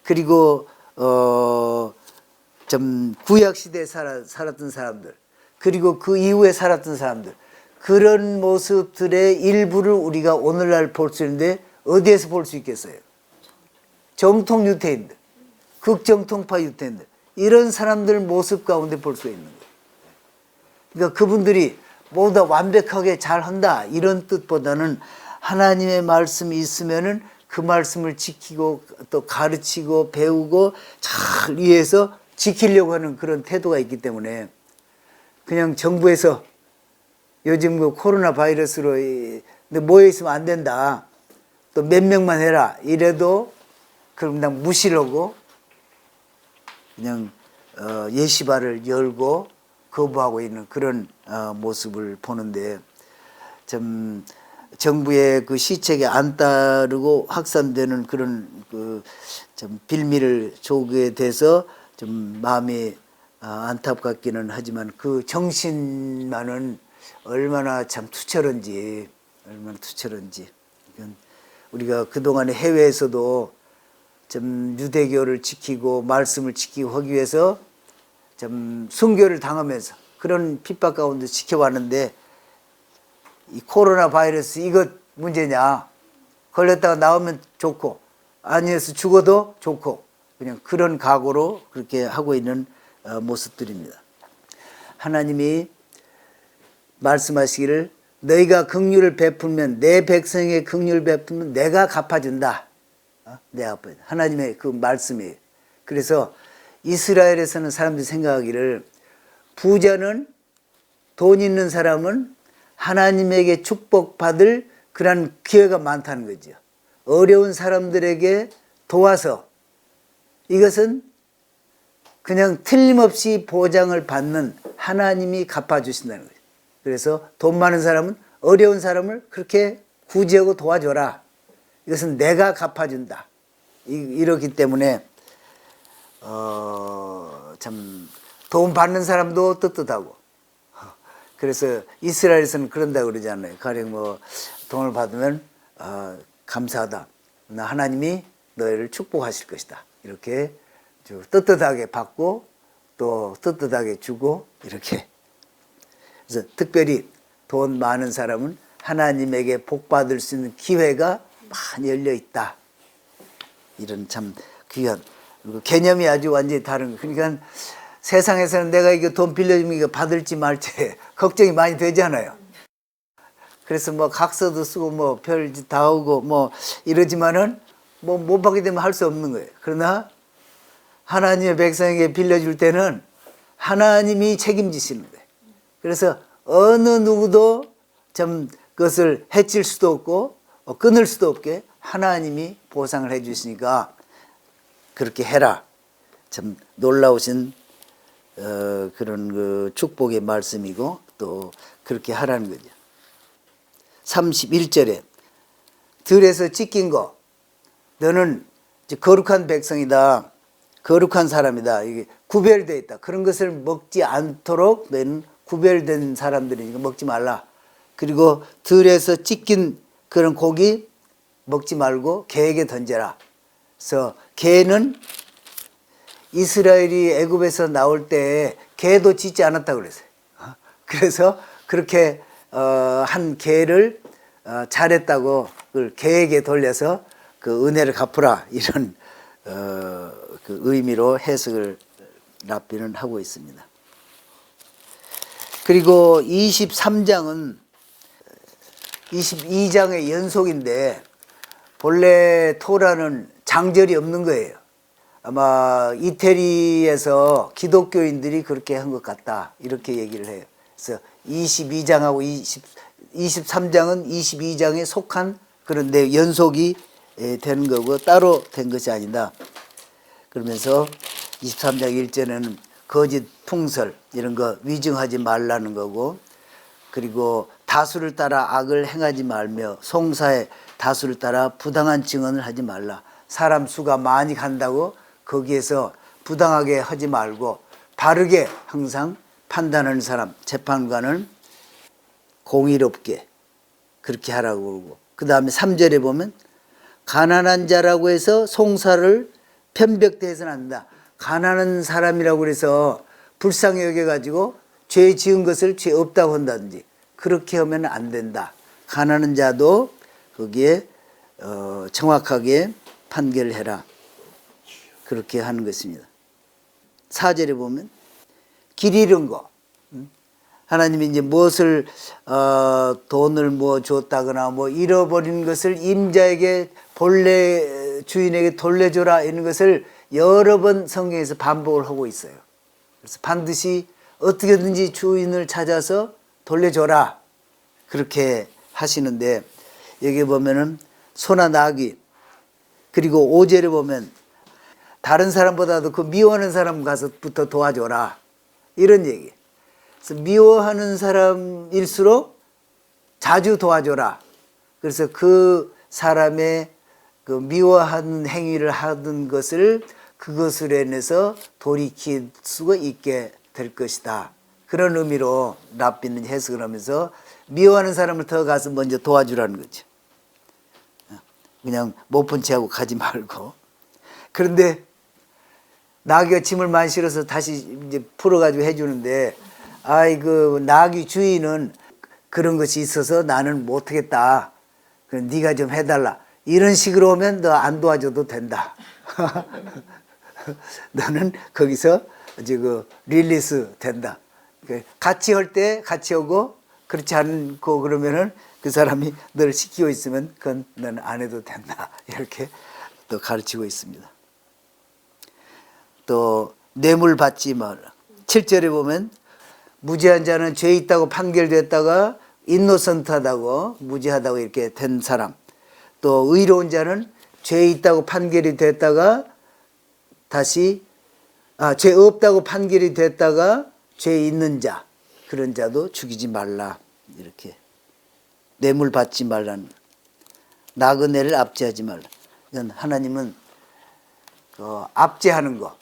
그리고 좀 구약 시대에 살았던 사람들, 그리고 그 이후에 살았던 사람들, 그런 모습들의 일부를 우리가 오늘날 볼 수 있는데 어디에서 볼 수 있겠어요? 정통 유태인들, 극정통파 유태인들, 이런 사람들 모습 가운데 볼 수 있는 거예요. 그러니까 그분들이 모두 다 완벽하게 잘한다 이런 뜻보다는 하나님의 말씀이 있으면은 그 말씀을 지키고 또 가르치고 배우고 잘 이해해서 지키려고 하는 그런 태도가 있기 때문에, 그냥 정부에서 요즘 그 코로나 바이러스로 모여 있으면 안 된다, 또 몇 명만 해라 이래도 그냥 무시를 하고 그냥 예시바를 열고 거부하고 있는 그런 모습을 보는데, 좀 정부의 그 시책에 안 따르고 확산되는 그런 그 좀 빌미를 조게 돼서 좀 마음이 안타깝기는 하지만 그 정신만은 얼마나 참 투철한지, 얼마나 투철한지. 우리가 그동안에 해외에서도 좀 유대교를 지키고 말씀을 지키고 하기 위해서 좀 순교를 당하면서 그런 핍박 가운데 지켜왔는데, 이 코로나 바이러스 이것 문제냐, 걸렸다가 나오면 좋고 아니어서 죽어도 좋고 그냥 그런 각오로 그렇게 하고 있는 모습들입니다. 하나님이 말씀하시기를 너희가 긍휼을 베풀면, 내 백성에게 긍휼을 베풀면 내가 갚아준다. 내가 갚아준다. 하나님의 그 말씀이에요. 그래서 이스라엘에서는 사람들이 생각하기를 부자는, 돈 있는 사람은 하나님에게 축복받을 그런 기회가 많다는 거죠. 어려운 사람들에게 도와서 이것은 그냥 틀림없이 보장을 받는, 하나님이 갚아주신다는 거죠. 그래서 돈 많은 사람은 어려운 사람을 그렇게 구제하고 도와줘라. 이것은 내가 갚아준다. 이렇기 때문에 참 돈 받는 사람도 떳떳하고, 그래서 이스라엘에서는 그런다고 그러잖아요. 가령 뭐 돈을 받으면 감사하다. 나 하나님이 너희를 축복하실 것이다. 이렇게 떳떳하게 받고 또 떳떳하게 주고 이렇게. 그래서 특별히 돈 많은 사람은 하나님에게 복 받을 수 있는 기회가 많이 열려 있다. 이런 참 귀한 개념이 아주 완전히 다른 거. 그러니까 세상에서는 내가 이거 돈 빌려주면 이거 받을지 말지 걱정이 많이 되잖아요. 그래서 뭐 각서도 쓰고 뭐 별짓 다 하고 뭐 이러지만은 뭐 못 받게 되면 할 수 없는 거예요. 그러나 하나님의 백성에게 빌려줄 때는 하나님이 책임지시는 거예요. 그래서 어느 누구도 좀 그것을 해칠 수도 없고 끊을 수도 없게 하나님이 보상을 해 주시니까 그렇게 해라. 참 놀라우신 그런 그 축복의 말씀이고 또 그렇게 하라는 거죠. 31절에 들에서 찢긴 거, 너는 거룩한 백성이다, 거룩한 사람이다, 이게 구별되어 있다. 그런 것을 먹지 않도록 너는 구별된 사람들이니까 먹지 말라. 그리고 들에서 찢긴 그런 고기 먹지 말고 개에게 던져라. 그래서 개는 이스라엘이 애굽에서 나올 때 개도 짖지 않았다고 그랬어요. 그래서 그렇게 한 개를 잘했다고 그걸 개에게 돌려서 그 은혜를 갚으라, 이런 그 의미로 해석을 랍비는 하고 있습니다. 그리고 23장은 22장의 연속인데 본래 토라는 장절이 없는 거예요. 아마 이태리에서 기독교인들이 그렇게 한 것 같다, 이렇게 얘기를 해요. 그래서 22장하고 23장은 22장에 속한 그런 연속이 되는 거고 따로 된 것이 아니다. 그러면서 23장 1절에는 거짓 풍설 이런 거 위증하지 말라는 거고, 그리고 다수를 따라 악을 행하지 말며 송사에 다수를 따라 부당한 증언을 하지 말라. 사람 수가 많이 간다고 거기에서 부당하게 하지 말고 바르게 항상 판단하는 사람, 재판관은 공의롭게 그렇게 하라고 그러고, 그 다음에 3절에 보면 가난한 자라고 해서 송사를 편벽대해서는 안 된다. 가난한 사람이라고 그래서 불쌍히 여겨가지고 죄 지은 것을 죄 없다고 한다든지 그렇게 하면 안 된다. 가난한 자도 거기에 정확하게 판결을 해라. 그렇게 하는 것입니다. 4절에 보면 길 잃은 거. 하나님이 이제 무엇을 돈을 뭐 줬다거나 뭐 잃어버린 것을 임자에게 본래 주인에게 돌려줘라 이런 것을 여러 번 성경에서 반복을 하고 있어요. 그래서 반드시 어떻게든지 주인을 찾아서 돌려줘라 그렇게 하시는데 여기 보면은 소나 나귀 그리고 5절에 보면 다른 사람보다도 그 미워하는 사람 가서부터 도와줘라 이런 얘기. 그래서 미워하는 사람일수록 자주 도와줘라. 그래서 그 사람의 그 미워하는 행위를 하던 것을 그것을 인해서 돌이킬 수가 있게 될 것이다. 그런 의미로 랍비는 해석을 하면서 미워하는 사람을 더 가서 먼저 도와주라는 거죠. 그냥 못 본 채 하고 가지 말고. 그런데 나귀가 짐을 많이 실어서 다시 이제 풀어가지고 해주는데 아이 그 나귀 주인은 그런 것이 있어서 나는 못하겠다. 그럼 네가 좀 해달라. 이런 식으로 오면 너 안 도와줘도 된다. 너는 거기서 이제 그 릴리스 된다. 같이 할 때 같이 오고 그렇지 않고 그러면은 그 사람이 너를 시키고 있으면 그건 너는 안 해도 된다. 이렇게 또 가르치고 있습니다. 또 뇌물 받지 마라. 7절에 보면 무죄한 자는 죄 있다고 판결됐다가 인노선트하다고 무죄하다고 이렇게 된 사람. 또 의로운 자는 죄 있다고 판결이 됐다가 다시 죄 없다고 판결이 됐다가 죄 있는 자 그런 자도 죽이지 말라. 이렇게 뇌물 받지 말라는 나그네를 압제하지 말라. 이건 하나님은 그 압제하는 거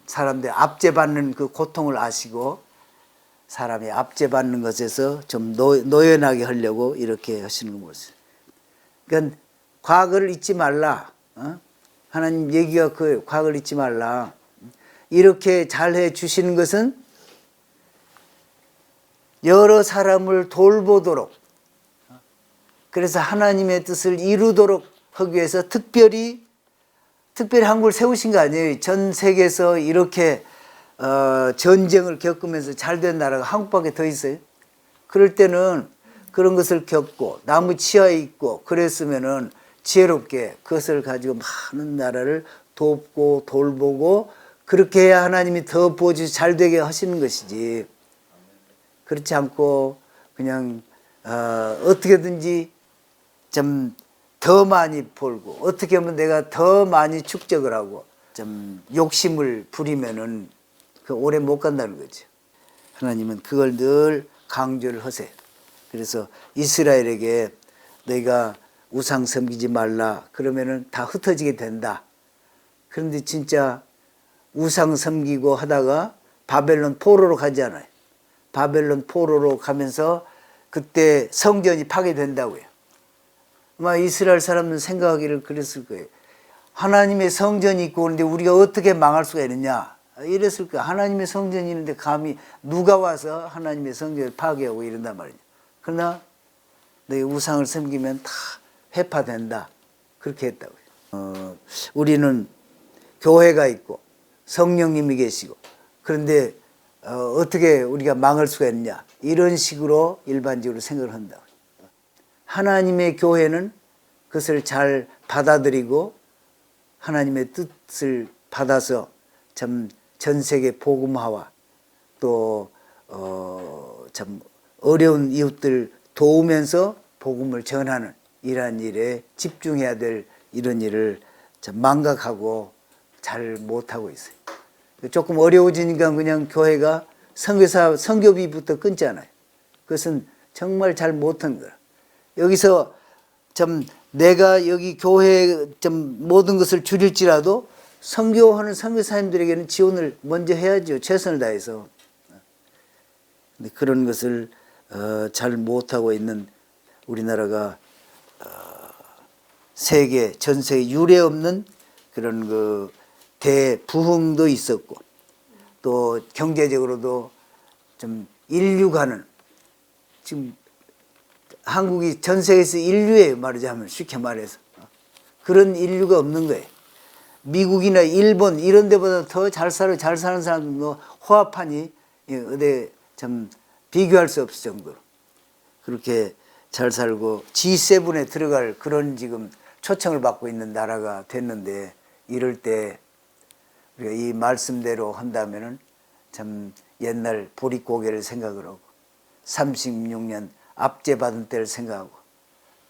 사람들 압제받는 그 고통을 아시고 사람이 압제받는 것에서 좀 노연하게 하려고 이렇게 하시는 거 보세요. 그러니까 과거를 잊지 말라. 하나님 얘기가 그 과거를 잊지 말라. 이렇게 잘해 주시는 것은 여러 사람을 돌보도록 그래서 하나님의 뜻을 이루도록 하기 위해서 특별히 한국을 세우신 거 아니에요. 전 세계에서 이렇게 전쟁을 겪으면서 잘된 나라가 한국밖에 더 있어요. 그럴 때는 그런 것을 겪고 나무 치하에 있고 그랬으면은 지혜롭게 그것을 가지고 많은 나라를 돕고 돌보고 그렇게 해야 하나님이 더 부어주셔서 잘 되게 하시는 것이지. 그렇지 않고 그냥 어떻게든지 좀 더 많이 벌고 어떻게 하면 내가 더 많이 축적을 하고 좀 욕심을 부리면은 그 오래 못 간다는 거죠. 하나님은 그걸 늘 강조를 하세요. 그래서 이스라엘에게 너희가 우상 섬기지 말라 그러면은 다 흩어지게 된다. 그런데 진짜 우상 섬기고 하다가 바벨론 포로로 가잖아요. 바벨론 포로로 가면서 그때 성전이 파괴된다고요. 아마 이스라엘 사람들은 생각하기를 그랬을 거예요. 하나님의 성전이 있고 그런데 우리가 어떻게 망할 수가 있느냐 이랬을 거예요. 하나님의 성전이 있는데 감히 누가 와서 하나님의 성전을 파괴하고 이런단 말이냐. 그러나 너희 우상을 섬기면 다 회파된다. 그렇게 했다고요. 우리는 교회가 있고 성령님이 계시고 그런데 어떻게 우리가 망할 수가 있느냐 이런 식으로 일반적으로 생각을 한다. 하나님의 교회는 그것을 잘 받아들이고 하나님의 뜻을 받아서 참 전 세계 복음화와 또 참 어려운 이웃들 도우면서 복음을 전하는 이러한 일에 집중해야 될 이런 일을 참 망각하고 잘 못하고 있어요. 조금 어려워지니까 그냥 교회가 선교비부터 끊잖아요. 그것은 정말 잘 못한 거야. 여기서 좀 내가 여기 교회 좀 모든 것을 줄일지라도 선교하는 선교사님들에게는 지원을 먼저 해야죠. 최선을 다해서. 근데 그런 것을 잘 못하고 있는 우리나라가 전 세계 유례 없는 그런 그 대부흥도 있었고 또 경제적으로도 좀 인류가는 지금 한국이 전 세계에서 인류예요. 말하자면 쉽게 말해서 그런 인류가 없는 거예요. 미국이나 일본 이런 데보다 더 잘 사는 사람도 호합하니 어디 참 비교할 수 없을 정도로 그렇게 잘 살고 G7에 들어갈 그런 지금 초청을 받고 있는 나라가 됐는데 이럴 때 우리가 이 말씀대로 한다면은 참 옛날 보릿고개를 생각을 하고 36년 압제받은 때를 생각하고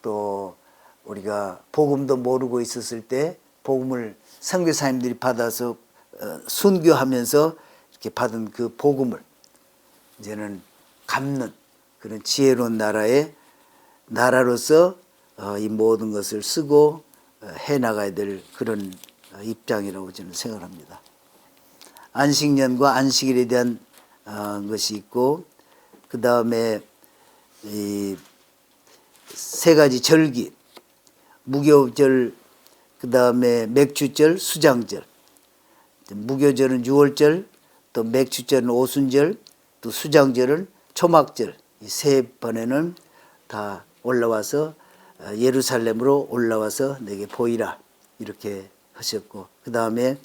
또 우리가 복음도 모르고 있었을 때 복음을 선교사님들이 받아서 순교하면서 이렇게 받은 그 복음을 이제는 갚는 그런 지혜로운 나라로서 이 모든 것을 쓰고 해나가야 될 그런 입장이라고 저는 생각합니다. 안식년과 안식일에 대한 것이 있고 그 다음에 이 세 가지 절기 무교절 그 다음에 맥주절 수장절 무교절은 6월절 또 맥주절은 오순절 또 수장절은 초막절 이 세 번에는 다 올라와서 예루살렘으로 올라와서 내게 보이라 이렇게 하셨고 그 다음에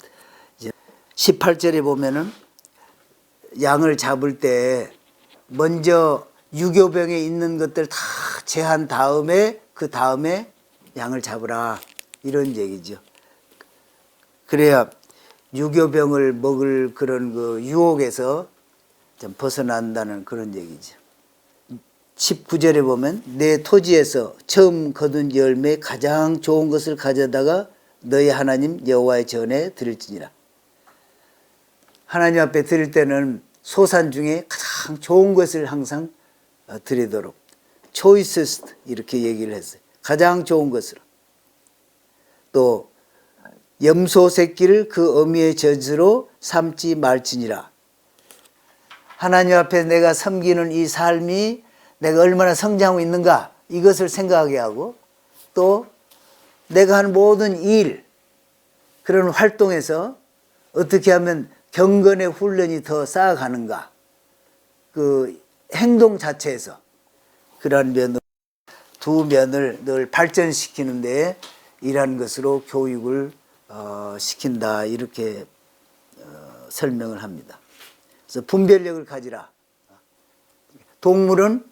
이제 18절에 보면은 양을 잡을 때 먼저 유교병에 있는 것들 다 제한 다음에 그 다음에 양을 잡으라 이런 얘기죠. 그래야 유교병을 먹을 그런 그 유혹에서 좀 벗어난다는 그런 얘기죠. 19절에 보면 내 토지에서 처음 거둔 열매 가장 좋은 것을 가져다가 너희 하나님 여호와의 전에 드릴지니라. 하나님 앞에 드릴 때는 소산 중에 가장 좋은 것을 항상 드리도록 choicest 이렇게 얘기를 했어요. 가장 좋은 것으로. 또 염소 새끼를 그 어미의 젖으로 삼지 말지니라. 하나님 앞에 내가 섬기는 이 삶이 내가 얼마나 성장하고 있는가 이것을 생각하게 하고 또 내가 하는 모든 일 그런 활동에서 어떻게 하면 경건의 훈련이 더 쌓아가는가 그 행동 자체에서 그러한 면으로 두 면을 늘 발전시키는 데 일하는 것으로 교육을 시킨다 이렇게 설명을 합니다. 그래서 분별력을 가지라. 동물은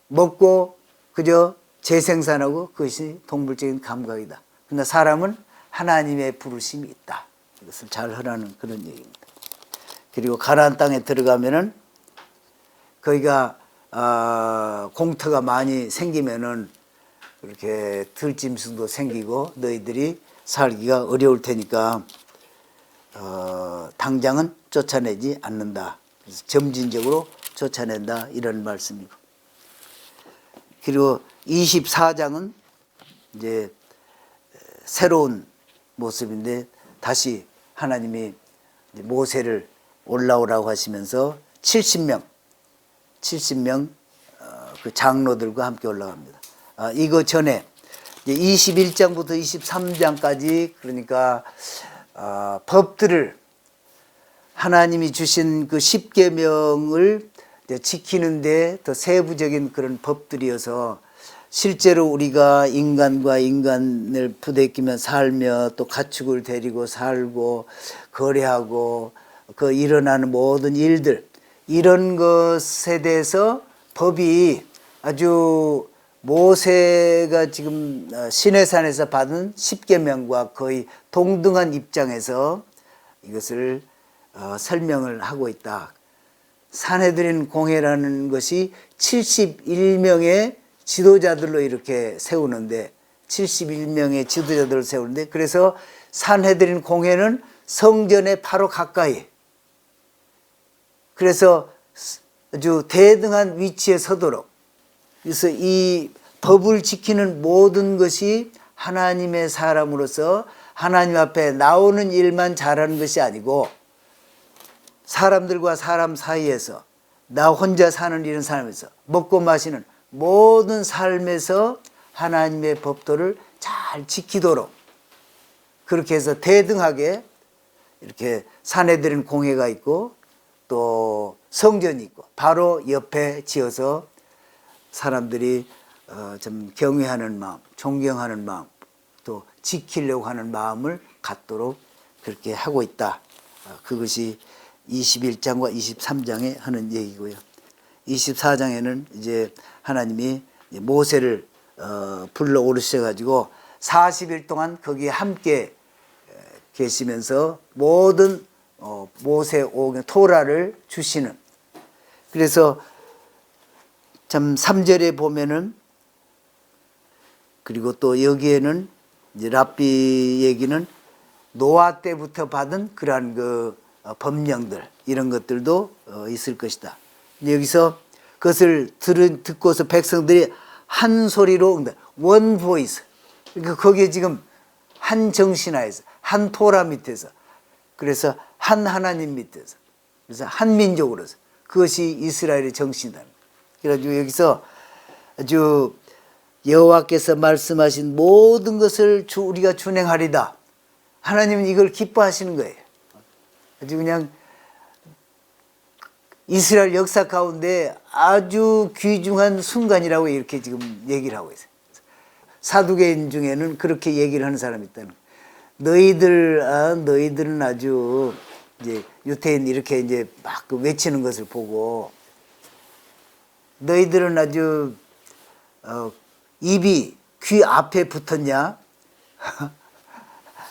먹고 그저 재생산하고 그것이 동물적인 감각이다. 그러나 사람은 하나님의 부르심이 있다. 이것을 잘 하라는 그런 얘기입니다. 그리고 가나안 땅에 들어가면은 거기가 공터가 많이 생기면은 이렇게 들짐승도 생기고 너희들이 살기가 어려울 테니까 당장은 쫓아내지 않는다. 그래서 점진적으로 쫓아낸다 이런 말씀이고. 그리고 24장은 이제 새로운 모습인데 다시 하나님이 모세를 올라오라고 하시면서 70명 그 장로들과 함께 올라갑니다. 이거 전에 21장부터 23장까지 그러니까 법들을 하나님이 주신 그 10계명을 지키는데 더 세부적인 그런 법들이어서 실제로 우리가 인간과 인간을 부대끼며 살며 또 가축을 데리고 살고 거래하고 그 일어나는 모든 일들 이런 것에 대해서 법이 아주 모세가 지금 시내산에서 받은 10계명과 거의 동등한 입장에서 이것을 설명을 하고 있다. 산헤드린 공회라는 것이 71명의 지도자들로 이렇게 세우는데 71명의 지도자들을 세우는데 그래서 산헤드린 공회는 성전에 바로 가까이 그래서 아주 대등한 위치에 서도록 그래서 이 법을 지키는 모든 것이 하나님의 사람으로서 하나님 앞에 나오는 일만 잘하는 것이 아니고 사람들과 사람 사이에서 나 혼자 사는 이런 삶에서 먹고 마시는 모든 삶에서 하나님의 법도를 잘 지키도록 그렇게 해서 대등하게 이렇게 사내들은 공회가 있고 또 성전이 있고 바로 옆에 지어서 사람들이 좀 경외하는 마음, 존경하는 마음, 또 지키려고 하는 마음을 갖도록 그렇게 하고 있다. 그것이 21장과 23장에 하는 얘기고요. 24장에는 이제 하나님이 모세를 불러 오르셔 가지고 40일 동안 거기에 함께 계시면서 모든 모세 오경 토라를 주시는. 그래서 참 3절에 보면은 그리고 또 여기에는 이제 랍비 얘기는 노아 때부터 받은 그러한 그 법령들 이런 것들도 있을 것이다. 여기서 그것을 듣고서 백성들이 한 소리로 원 보이스. 그러니까 거기에 지금 한 정신 하에서 한 토라 밑에서 그래서 한 하나님 밑에서 그래서 한 민족으로서 그것이 이스라엘의 정신이다. 그래가지고 여기서 아주 여호와께서 말씀하신 모든 것을 우리가 준행하리다. 하나님은 이걸 기뻐하시는 거예요. 아주 그냥 이스라엘 역사 가운데 아주 귀중한 순간이라고 이렇게 지금 얘기를 하고 있어요. 사두개인 중에는 그렇게 얘기를 하는 사람이 있다는 거예요. 너희들은 아주 이제 유태인 이렇게 이제 막 외치는 것을 보고 너희들은 아주 입이 귀 앞에 붙었냐?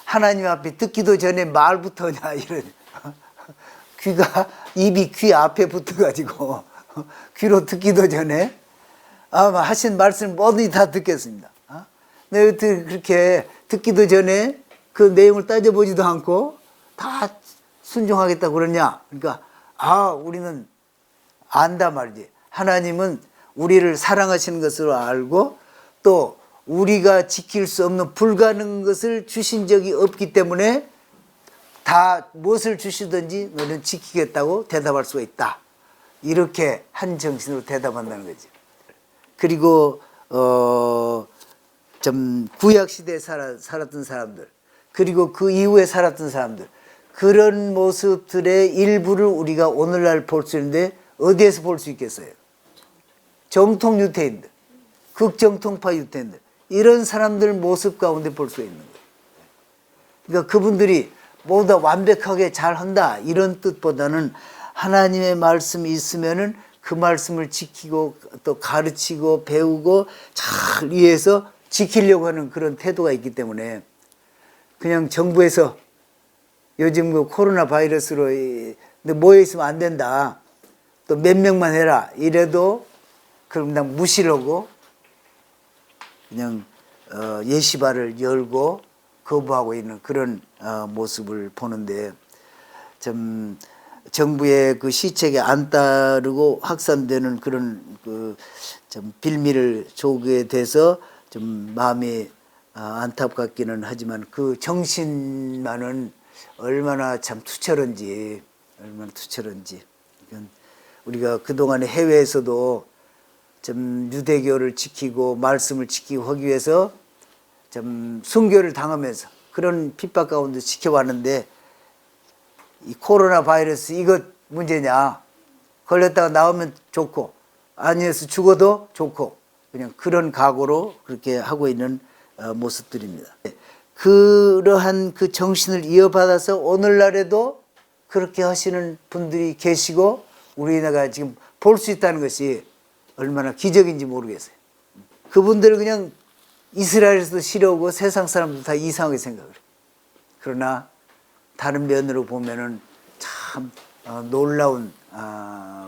하나님 앞에 듣기도 전에 말부터냐 이런 입이 귀 앞에 붙어가지고 귀로 듣기도 전에 아마 하신 말씀 뭐든지 다 듣겠습니다. 너희들 그렇게 듣기도 전에 그 내용을 따져보지도 않고 다 순종하겠다고 그러냐? 그러니까 우리는 안다 말이지. 하나님은 우리를 사랑하시는 것으로 알고 또 우리가 지킬 수 없는 불가능한 것을 주신 적이 없기 때문에 다 무엇을 주시든지 너는 지키겠다고 대답할 수가 있다. 이렇게 한 정신으로 대답한다는 거죠. 그리고 좀 구약 시대에 살았던 사람들 그리고 그 이후에 살았던 사람들 그런 모습들의 일부를 우리가 오늘날 볼 수 있는데 어디에서 볼 수 있겠어요? 정통 유태인들, 극정통파 유태인들 이런 사람들 모습 가운데 볼 수 있는 거예요. 그러니까 그분들이 모두 다 완벽하게 잘한다 이런 뜻보다는 하나님의 말씀이 있으면은 그 말씀을 지키고 또 가르치고 배우고 잘 위해서 지키려고 하는 그런 태도가 있기 때문에 그냥 정부에서 요즘 그 코로나 바이러스로 모여 있으면 안 된다. 또 몇 명만 해라. 이래도 그럼 그냥 무시를 하고 그냥 예시바를 열고 거부하고 있는 그런 모습을 보는데 좀 정부의 그 시책에 안 따르고 확산되는 그런 그 좀 빌미를 조게 돼서 좀 마음이 안타깝기는 하지만 그 정신만은 얼마나 참 투철한지 우리가 그동안에 해외에서도 좀 유대교를 지키고 말씀을 지키고 하기 위해서 좀 순교를 당하면서 그런 핍박 가운데 지켜왔는데 이 코로나 바이러스 이것 문제냐 걸렸다가 나오면 좋고 아니어서 죽어도 좋고 그냥 그런 각오로 그렇게 하고 있는 모습들입니다. 그러한 그 정신을 이어받아서 오늘날에도 그렇게 하시는 분들이 계시고 우리나라가 지금 볼 수 있다는 것이 얼마나 기적인지 모르겠어요. 그분들은 그냥 이스라엘에서도 싫어하고 세상 사람들 다 이상하게 생각을 해요. 그러나 다른 면으로 보면은 참 놀라운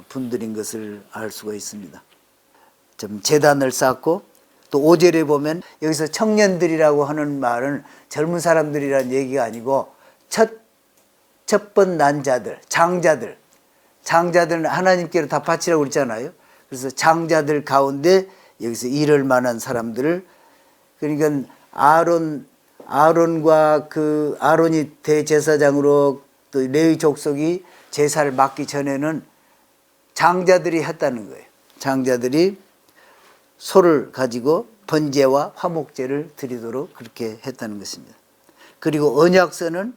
분들인 것을 알 수가 있습니다. 좀 재단을 쌓고 또 5절에 보면 여기서 청년들이라고 하는 말은 젊은 사람들이라는 얘기가 아니고 첫 번 난 자들, 장자들은 하나님께로 다 바치라고 그랬잖아요. 그래서 장자들 가운데 여기서 일할 만한 사람들을 그러니까 아론과 그 아론이 대제사장으로 또 레위 족속이 제사를 맡기 전에는 장자들이 했다는 거예요. 장자들이 소를 가지고 번제와 화목제를 드리도록 그렇게 했다는 것입니다. 그리고 언약서는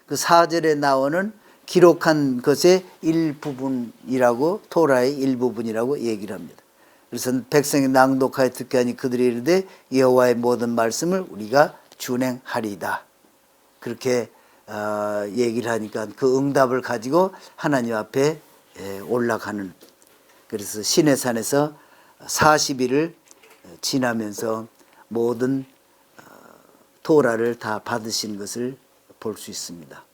그 4절에 나오는 기록한 것의 일부분이라고, 토라의 일부분이라고 얘기를 합니다. 그래서 백성이 낭독하여 듣게 하니 그들이 이르되 여호와의 모든 말씀을 우리가 준행하리이다. 그렇게 얘기를 하니까 그 응답을 가지고 하나님 앞에 올라가는, 그래서 시내산에서 40일을 지나면서 모든 토라를 다 받으신 것을 볼 수 있습니다.